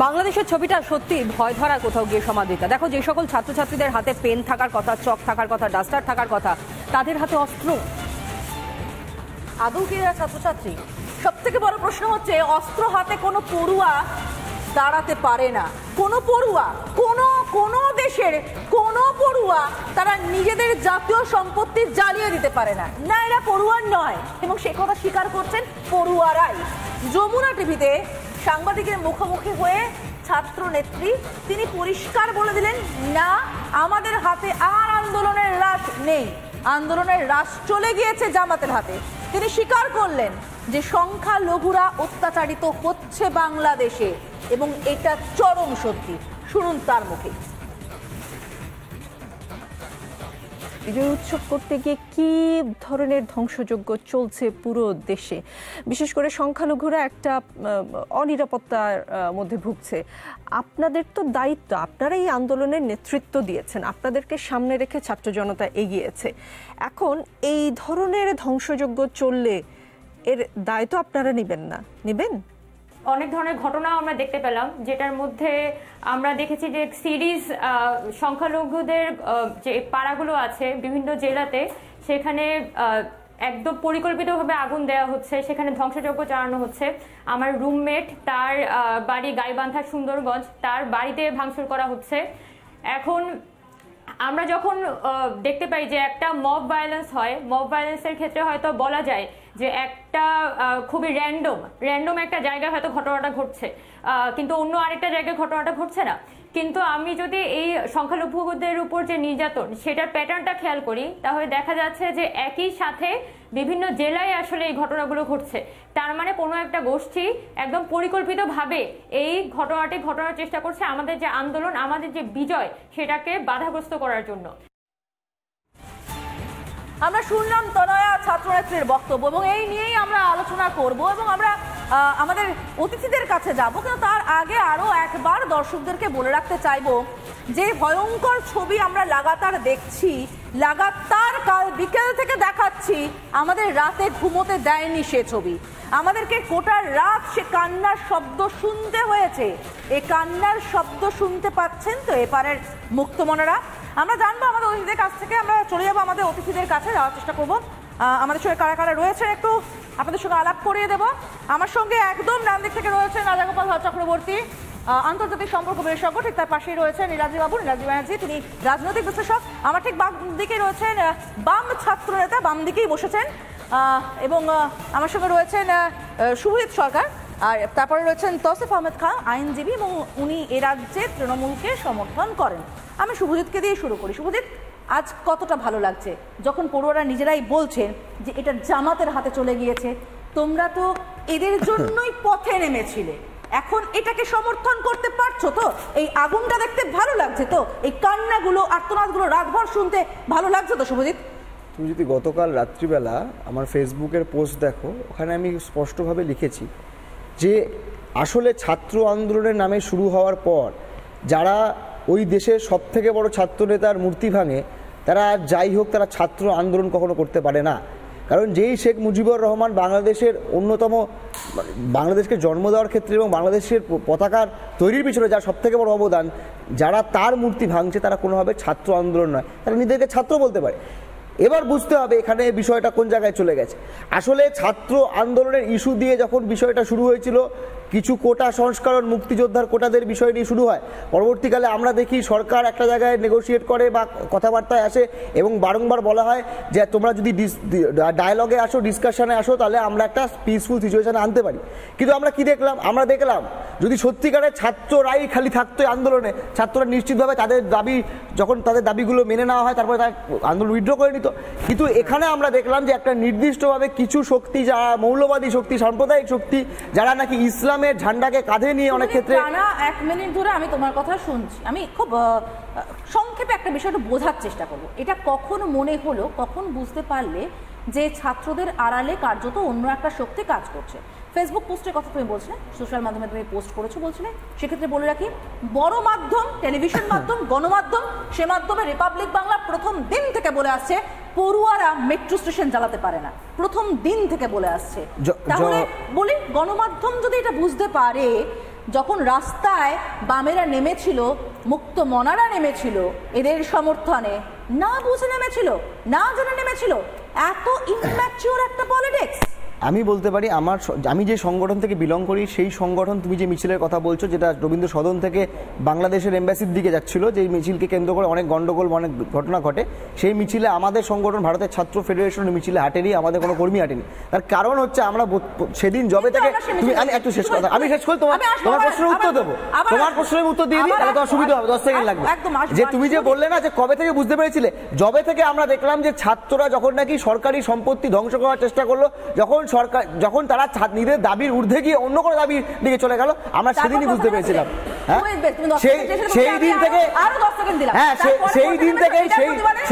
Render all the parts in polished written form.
বাংলাদেশের ছবিটা সত্যি ভয় ধরা কোথাও গিয়ে সমাদৃতা। দেখো, যে সকল ছাত্রছাত্রীদের হাতে পেন থাকার কথা, চক থাকার কথা, ডাস্টার থাকার কথা, তাদের হাতে অস্ত্র। আদৌ কি এরা ছাত্রছাত্রী? সব থেকে বড় প্রশ্ন হচ্ছে, অস্ত্র হাতে কোনো পড়ুয়া দাঁড়াতে পারে না। কোনো পড়ুয়া, কোনো দেশের কোনো পড়ুয়া তারা নিজেদের জাতীয় সম্পত্তি জ্বালিয়ে দিতে পারে না। না, এরা পড়ুয়া নয়, এবং সে কথা স্বীকার করছেন পড়ুয়ারাই। যমুনা টিভিতে সাংবাদিকের মুখোমুখি হয়ে ছাত্র নেত্রী তিনি পরিষ্কার বলে দিলেন, না, আমাদের হাতে আর আন্দোলনের রাশ নেই, আন্দোলনের রাশ চলে গিয়েছে জামাতের হাতে। তিনি স্বীকার করলেন যে সংখ্যালঘুরা অত্যাচারিত হচ্ছে বাংলাদেশে, এবং এটা চরম সত্যি। শুনুন তার মুখে। বিজয় উৎসব করতে গিয়ে কি ধরনের ধ্বংসযজ্ঞ চলছে পুরো দেশে, বিশেষ করে সংখ্যালঘুরা একটা অনিরাপত্তার মধ্যে ভুগছে। আপনাদের তো দায়িত্ব, আপনারা এই আন্দোলনের নেতৃত্ব দিয়েছেন, আপনাদেরকে সামনে রেখে ছাত্র জনতা এগিয়েছে। এখন এই ধরনের ধ্বংসযজ্ঞ চললে এর দায় তো আপনারা নেবেন না? নেবেন? অনেক ধরনের ঘটনাও আমরা দেখতে পেলাম, যেটার মধ্যে আমরা দেখেছি যে সিরিজ সংখ্যালঘুদের যে পাড়াগুলো আছে বিভিন্ন জেলাতে, সেখানে একদম পরিকল্পিতভাবে আগুন দেওয়া হচ্ছে, সেখানে ধ্বংসযজ্ঞ চালানো হচ্ছে। আমার রুমমেট, তার বাড়ি গাইবান্ধা সুন্দরগঞ্জ, তার বাড়িতে ভাঙচুর করা হচ্ছে। এখন আমরা যখন দেখতে পাই যে একটা মব ভায়োলেন্স হয়, মব ভায়োলেন্সের ক্ষেত্রে হয়তো বলা যায় যে একটা খুবই র্যান্ডম একটা জায়গায় হয়তো ঘটনাটা ঘটছে, কিন্তু অন্য আরেকটা জায়গায় ঘটনাটা ঘটছে না। কিন্তু আমি যদি এই সংখ্যালঘুদের উপর যে নির্যাতন, সেটার প্যাটার্নটা খেয়াল করি, তাহলে দেখা যাচ্ছে যে একই সাথে বিভিন্ন জেলায় আসলে এই ঘটনাগুলো ঘটছে। তার মানে কোনো একটা গোষ্ঠী একদম পরিকল্পিতভাবে এই ঘটনাটি ঘটানোর চেষ্টা করছে আমাদের যে আন্দোলন, আমাদের যে বিজয়, সেটাকে বাধাগ্রস্ত করার জন্য। আমরা শুনলাম তনয়া ছাত্রনেত্রীর বক্তব্য, এবং এই নিয়েই আমরা আলোচনা করব, এবং আমরা আমাদের অতিথিদের কাছে যাব। কিন্তু তার আগে আরো একবার দর্শকদেরকে বলে রাখতে চাইবো যে ভয়ঙ্কর ছবি আমরা লাগাতার দেখছি, লাগাতার কাল বিকেল থেকে দেখাচ্ছি, আমাদের রাতে ঘুমোতে দেয়নি সে ছবি। আমাদেরকে গোটা রাত সে কান্নার শব্দ শুনতে হয়েছে। এই কান্নার শব্দ শুনতে পাচ্ছেন তো এপারের মুক্তমনেরা? আমরা জানবো আমাদের অতিথিদের কাছ থেকে, আমরা চলে যাবো আমাদের অতিথিদের কাছে, যাওয়ার চেষ্টা করবো আমাদের সঙ্গে কারা কারা রয়েছেন একটু আপনাদের সঙ্গে আলাপ করিয়ে দেবো। আমার সঙ্গে একদম ডান দিক থেকে রয়েছেন রাজাগোপাল চক্রবর্তী, আন্তর্জাতিক সম্পর্ক বিশেষজ্ঞ। ঠিক তার পাশেই রয়েছেন নীলাদ্রি ব্যানার্জি, তিনি রাজনৈতিক বিশ্লেষক। আমার ঠিক বাম দিকে রয়েছেন বাম ছাত্র নেতা, বাম দিকেই বসেছেন, এবং আমার সঙ্গে রয়েছেন শুভজিৎ সরকার, আর তারপরে রয়েছেন তৌসিফ আহমেদ খান, আইনজীবী, এবং উনি এ রাজ্যে তৃণমূলকে সমর্থন করেন। আমি শুভজিৎকে দিয়ে শুরু করি। শুভজিৎ, আজ কতটা ভালো লাগছে যখন পড়ুয়ারা নিজেরাই বলছেন যে এটা জামাতের হাতে চলে গিয়েছে? তোমরা তো এদের জন্যই পথে নেমেছিলে, এখন এটাকে সমর্থন করতে পারছো তো? এই আগুনটা দেখতে ভালো লাগছে তো? এই কান্নাগুলো, আর্তনাদগুলো রাতভর শুনতে ভালো লাগছে তো? শুভজিৎ, তুমি যদি গতকাল রাত্রিবেলা আমার ফেসবুকের পোস্ট দেখো, ওখানে আমি স্পষ্টভাবে লিখেছি যে আসলে ছাত্র আন্দোলনের নামে শুরু হওয়ার পর যারা ওই দেশের সবথেকে বড় ছাত্র নেতার মূর্তি ভাঙে, তারা যাই হোক, তারা ছাত্র আন্দোলন কখনো করতে পারে না। কারণ যেই শেখ মুজিবুর রহমান বাংলাদেশের অন্যতম, বাংলাদেশকে জন্ম দেওয়ার ক্ষেত্রে এবং বাংলাদেশের পতাকার তৈরির পিছনে যার সবথেকে বড় অবদান, যারা তার মূর্তি ভাঙছে তারা কোনোভাবে ছাত্র আন্দোলন নয়, তারা নিজেদেরকে ছাত্র বলতে পারে। এবার বুঝতে হবে এখানে বিষয়টা কোন জায়গায় চলে গেছে। আসলে ছাত্র আন্দোলনের ইস্যু দিয়ে যখন বিষয়টা শুরু হয়েছিল, কিছু কোটা সংস্করণ, মুক্তিযোদ্ধার কোটাদের বিষয় নিয়ে শুরু হয়। পরবর্তীকালে আমরা দেখি সরকার একটা জায়গায় নেগোশিয়েট করে বা কথাবার্তায় আসে, এবং বারংবার বলা হয় যে তোমরা যদি ডায়ালগে আসো, ডিসকাশনে আসো, তাহলে আমরা একটা পিসফুল সিচুয়েশনে আনতে পারি। কিন্তু আমরা কি দেখলাম? আমরা দেখলাম যদি সত্যিকারের ছাত্ররাই খালি থাকতো আন্দোলনে, ছাত্ররা নিশ্চিতভাবে তাদের দাবি, যখন তাদের দাবিগুলো মেনে নেওয়া হয়, তারপরে তারা আন্দোলন উইথড্র করে নিত। কিন্তু এখানে আমরা দেখলাম যে একটা নির্দিষ্টভাবে কিছু শক্তি, যারা মৌলবাদী শক্তি, সাম্প্রদায়িক শক্তি, যারা নাকি ইসলামের ঝান্ডাকে কাঁধে নিয়ে অনেক ক্ষেত্রে। এক মিনিট ধরে আমি তোমার কথা শুনছি, আমি খুব সংক্ষেপে একটা বিষয়টা বোঝার চেষ্টা করবো। এটা কখন মনে হলো, কখন বুঝতে পারলে যে ছাত্রদের আড়ালে কার্যত অন্য একটা শক্তি কাজ করছে? ফেসবুক পোস্টের কথা তুমি বলছিলে, সোশ্যাল মাধ্যমে তুমি পোস্ট করেছো বলছিলে, সেক্ষেত্রে বলে রাখি, বড় মাধ্যম, টেলিভিশন মাধ্যম, গণমাধ্যম, সে মাধ্যমে রিপাবলিক বাংলা প্রথম দিন থেকে বলে আসছে পড়ুয়ারা মেট্রো স্টেশন চালাতে পারে না, প্রথম দিন থেকে বলে আসছে। তাহলে বলি, গণমাধ্যম যদি এটা বুঝতে পারে যখন রাস্তায় বামেরা নেমেছিল, মুক্ত মনারা নেমেছিল এদের সমর্থনে, না বুঝে নেমেছিল, না জেনে নেমেছিল, এত ইম্যাচিওর একটা পলিটিক্স। আমি বলতে পারি আমি যে সংগঠন থেকে বিলং করি সেই সংগঠন, তুমি যে মিছিলের কথা বলছো যেটা রবীন্দ্র সদন থেকে বাংলাদেশের এম্বাসির দিকে যাচ্ছিল, যে মিছিলকে কেন্দ্র করে অনেক গন্ডগোল অনেক ঘটনা ঘটে, সেই মিছিলে আমাদের সংগঠন ভারতের ছাত্র ফেডারেশনের মিছিলে হাঁটেনি, আমাদের কোনো কর্মী হাঁটেনি। তার কারণ হচ্ছে আমরা সেদিন জবে থেকে আমি একটু শেষ কথা, আমি শেষ করে তোমার প্রশ্নের উত্তর দেবো, তোমার প্রশ্নের উত্তর দিয়ে দিই, তাহলে তোমার সুবিধা হবে, 10 সেকেন্ড লাগবে। যে তুমি যে বললে না যে কবে থেকে বুঝতে পেরেছিলে, জবে থেকে আমরা দেখলাম যে ছাত্ররা যখন নাকি সরকারি সম্পত্তি ধ্বংস করার চেষ্টা করলো, যখন তারা নিজেদের দাবির ঊর্ধ্বে গিয়ে অন্য কোনো দাবির দিকে চলে গেল, আমরা সেদিনই বুঝতে পেরেছিলাম।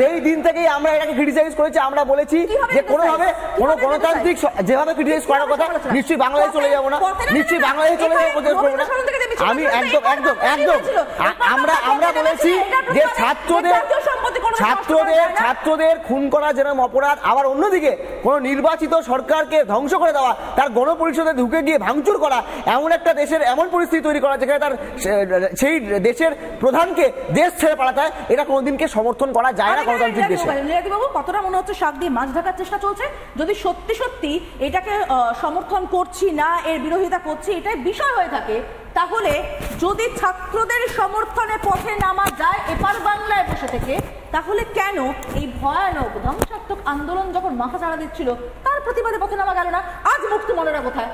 সেই দিন থেকেই আমরা এটাকে ক্রিটিসাইজ করেছি। আমরা বলেছি যে কোনোভাবে কোনো গণতান্ত্রিক যেভাবে ক্রিটিসাইজ করার কথা, নিশ্চয়ই বাংলাদেশ চলে যাবো না, নিশ্চয়ই বাংলাদেশ চলে যাবো প্রতিবাদ করবো না। আমি একদম আমরা বলেছি যে ছাত্রদের খুন করা যেরকম অপরাধ, আবার অন্যদিকে কোনো নির্বাচিত সরকারকে ধ্বংস করে দেওয়া, তার গণপরিষদে ঢুকে গিয়ে ভাঙচুর করা, এমন একটা দেশের এমন পরিস্থিতি তৈরি করা যেখানে তার সেই দেশের প্রধানকে দেশ ছেড়ে পালাতে হয়, এটা কোনোদিনকে সমর্থন করা যায় না গণতান্ত্রিক দেশে। বাবু, কতটা মনে হচ্ছে শাক দিয়ে মাছ ঢাকার চেষ্টা চলছে? যদি সত্যি সত্যি এটাকে সমর্থন করছি না, এর বিরোধিতা করছি, এটাই বিষয় হয়ে থাকে, তাহলে যদি ছাত্রদের সমর্থনে পথে নামা যায় এপার বাংলায় বসে থেকে, তাহলে কেন এই ভয়ানক ধ্বংসাত্মক আন্দোলন যখন মাথা চাড়া দিচ্ছিল তার প্রতিবাদে পথে নামা গেল না? আজ মুক্ত মনেরা কোথায়?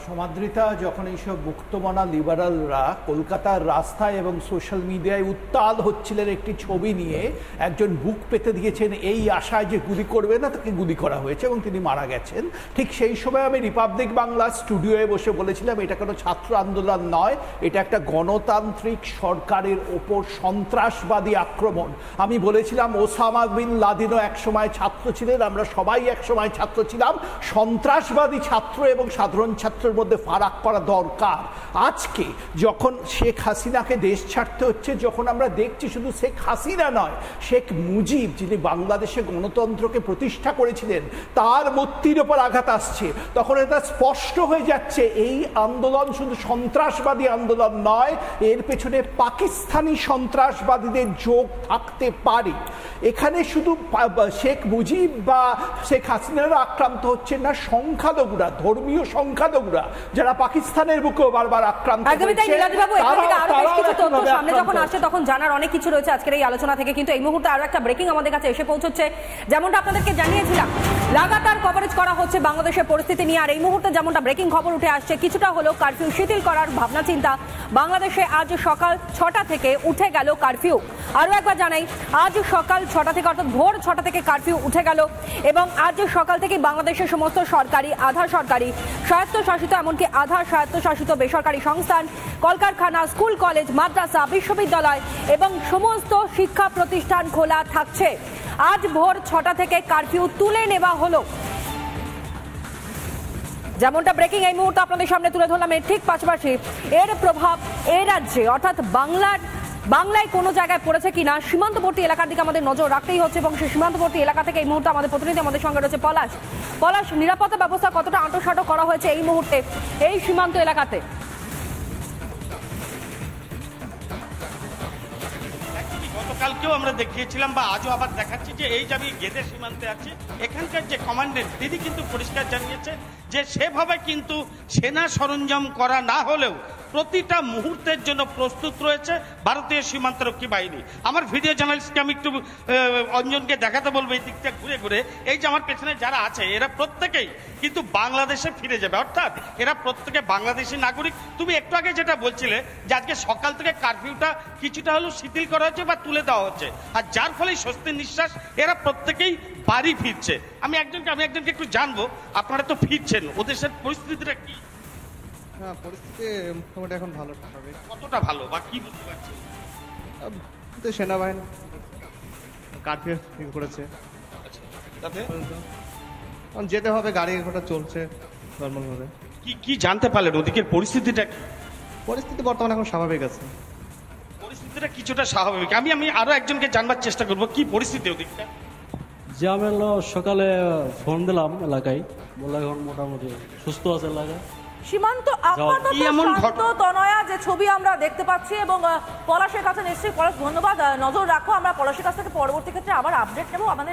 সমাদৃতা, যখন এইসব মুক্তমনা লিবারালরা কলকাতার রাস্তায় এবং সোশ্যাল মিডিয়ায় উত্তাল হচ্ছিলেন একটি ছবি নিয়ে, একজন বুক পেতে দিয়েছেন এই আশায় যে গুলি করবে না, তাকে গুলি করা হয়েছে এবং তিনি মারা গেছেন, ঠিক সেই সময় আমি রিপাবলিক বাংলা স্টুডিওয়ে বসে বলেছিলাম এটা কোনো ছাত্র আন্দোলন নয়, এটা একটা গণতান্ত্রিক সরকারের ওপর সন্ত্রাসবাদী আক্রমণ। আমি বলেছিলাম ওসামা বিন লাদেনও একসময় ছাত্র ছিলেন, আমরা সবাই একসময় ছাত্র ছিলাম, সন্ত্রাসবাদী ছাত্র এবং সাধারণ ছাত্রের মধ্যে ফারাক করা দরকার। আজকে যখন শেখ হাসিনাকে দেশ ছাড়তে হচ্ছে, যখন আমরা দেখছি শুধু শেখ হাসিনা নয়, শেখ মুজিব যিনি বাংলাদেশে গণতন্ত্রকে প্রতিষ্ঠা করেছিলেন, তার মূর্তির ওপর আঘাত আসছে, তখন এটা স্পষ্ট হয়ে যাচ্ছে এই আন্দোলন শুধু সন্ত্রাসবাদী আন্দোলন নয়, এর পেছনে পাকিস্তানি সন্ত্রাসবাদীদের যোগ থাকতে পারে। এখানে শুধু শেখ মুজিব বা শেখ হাসিনারা আক্রান্ত হচ্ছেন না, সংখ্যালঘুরা, ধর্মীয় সংখ্যালঘুরা যারা পাকিস্তানের বুকেও বারবার আক্রান্ত সামনে যখন আসছে তখন জানার অনেক কিছু রয়েছে আজকের এই আলোচনা থেকে, কিন্তু এই মুহূর্তে আরো একটা ব্রেকিং আমাদের কাছে এসে পৌঁছচ্ছে। যেমনটা আপনাদেরকে জানিয়েছিলাম, লাগাতার কভারেজ করা হচ্ছে বাংলাদেশের পরিস্থিতি নিয়ে, আর এই মুহূর্তে যেমনটা ব্রেকিং খবর উঠে আসছে, কিছুটা হলেও কারফিউ শিথিল করার ভাবনা চিন্তা। বাংলাদেশে আজ সকাল 6টা থেকে উঠে গেল কারফিউ। আরো একবার জানাই, আজ সকাল 6টা থেকে অর্থাৎ ভোর 6টা থেকে কারফিউ উঠে গেল এবং আজ সকাল থেকে বাংলাদেশের সমস্ত সরকারি, আধা সরকারি, স্বায়ত্তশাসিত এমনকি আধা স্বায়ত্তশাসিত বেসরকারি সংস্থান, কলকারখানা, স্কুল, কলেজ, মাদ্রাসা, বিশ্ববিদ্যালয় এবং সমস্ত শিক্ষা প্রতিষ্ঠান খোলা থাকছে। আজ ভোর 6টা থেকে কারফিউ তুলে নেওয়া হলো। যেমনটা ব্রেকিং এই মুহূর্তে আপনাদের সামনে তুলে ধরলাম, এর ঠিক পাশাপাশি এর প্রভাব এই রাজ্যে অর্থাৎ বাংলায় কোনো জায়গায় পড়েছে কিনা সীমান্তবর্তী এলাকার দিকে আমাদের নজর রাখতেই হচ্ছে, এবং সেই সীমান্তবর্তী এলাকা থেকে এই মুহূর্তে আমাদের প্রতিনিধি আমাদের সঙ্গে রয়েছে পলাশ। নিরাপত্তা ব্যবস্থা কতটা আঁটোসাঁটো করা হয়েছে এই মুহূর্তে এই সীমান্ত এলাকাতে? গতকালকেও আমরা দেখিয়েছিলাম বা আজও আবার দেখাচ্ছি যে এই যে আমি গেদের সীমান্তে আছি, এখানকার যে কমান্ডেন্ট তিনি কিন্তু পরিষ্কার জানিয়েছে যে সেভাবে কিন্তু সেনা সরঞ্জাম করা না হলেও প্রতিটা মুহূর্তের জন্য প্রস্তুত রয়েছে ভারতীয় সীমান্তরক্ষী বাহিনী। আমার ভিডিও জার্নালিস্টকে আমি একটু অঞ্জনকে দেখাতে বলবো এই দিকটা ঘুরে ঘুরে, এই যে আমার পেছনে যারা আছে এরা প্রত্যেকেই কিন্তু বাংলাদেশে ফিরে যাবে, অর্থাৎ এরা প্রত্যেকে বাংলাদেশি নাগরিক। তুমি একটু আগে যেটা বলছিলে যে আজকে সকাল থেকে কারফিউটা কিছুটা হলেও শিথিল করা হচ্ছে বা তুলে দেওয়া হচ্ছে, আর যার ফলে স্বস্তির নিঃশ্বাস, এরা প্রত্যেকেই বাড়ি ফিরছে। আমি একজনকে একটু জানবো, আপনারা তো ফিরছেন, ওদের পরিস্থিতিটা কি? হ্যাঁ, পরিস্থিতি মোটামুটি এখন ভালো। কতটা ভালো বা কি বুঝতে পারছেন? সেনাবাহিনী কারফিউ করেছে, যেতে হবে, গাড়ি ঘোড়া চলছে নর্মালভাবে। কি জানতে পারলেন ওদিকের পরিস্থিতিটা? পরিস্থিতি বর্তমানে এখন স্বাভাবিক আছে, পরিস্থিতিটা কিছুটা স্বাভাবিক। আমি আরো একজনকে জানবার চেষ্টা করবো কি পরিস্থিতি ওদিকটা। যে আমি সকালে ফোন দিলাম এলাকায়, বললো এখন মোটামুটি সুস্থ আছে এলাকায়, সীমান্ত আপাতত কি এমন শান্ত তনয়া যে ছবি আমরা দেখতে পাচ্ছি, এবং পলাশের কাছে নিশ্চয়ই পলাশ ধন্যবাদ, নজর রাখো, আমরা পলাশের কাছ থেকে পরবর্তী ক্ষেত্রে আবার আপডেট নেবো। আমাদের